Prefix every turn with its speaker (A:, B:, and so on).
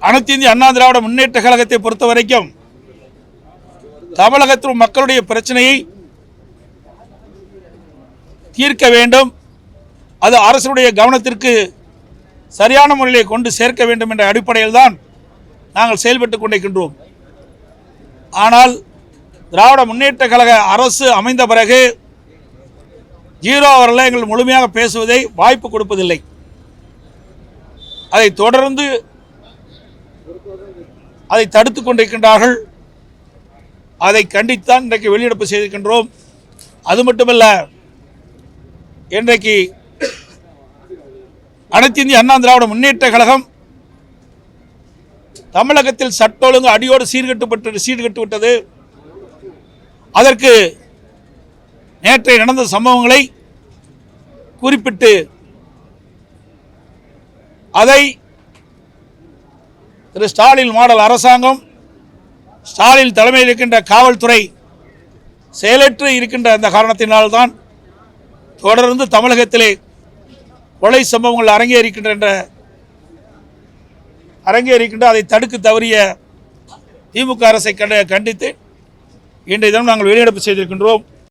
A: அனைத்து இந்திய அண்ணா திராவிட முன்னேற்ற கழகத்தை பொறுத்த வரைக்கும் தமிழகத்தில் மக்களுடைய பிரச்சனையை தீர்க்க வேண்டும், அது அரசுடைய கவனத்திற்கு சரியான முறையிலே கொண்டு சேர்க்க வேண்டும் என்ற அடிப்படையில் தான் நாங்கள் செயல்பட்டுக் கொண்டிருக்கின்றோம். ஆனால் திராவிட முன்னேற்ற கழக அரசு அமைந்த பிறகு 0 அவர்கள் எங்கள் முழுமையாக பேசுவதை வாய்ப்பு கொடுப்பதில்லை. அதை தொடர்ந்து அதை தடுத்துக் கொண்டிருக்கின்றார்கள். அதை கண்டித்தான் இன்றைக்கு வெளிநடப்பு செய்திருக்கின்றோம். அது மட்டுமல்ல, இன்றைக்கு அனைத்து இந்திய அண்ணா திராவிட முன்னேற்ற கழகம் தமிழகத்தில் சட்ட ஒழுங்கு அடியோடு சீர்கட்டு விட்டது. அதற்கு நேற்றைய நடந்த சம்பவங்களை குறிப்பிட்டு அதை திரு ஸ்டாலின் மாடல் அரசாங்கம், ஸ்டாலின் தலைமையில் இருக்கின்ற காவல்துறை செயலற்று இருக்கின்ற அந்த காரணத்தினால்தான் தொடர்ந்து தமிழகத்திலே கொலை சம்பவங்கள் அரங்கேறிக்கின்ற அதை தடுக்க தவறிய திமுக அரசை கண்டித்து இன்றைய தினம் நாங்கள் வெளிநடப்பு செய்திருக்கின்றோம்.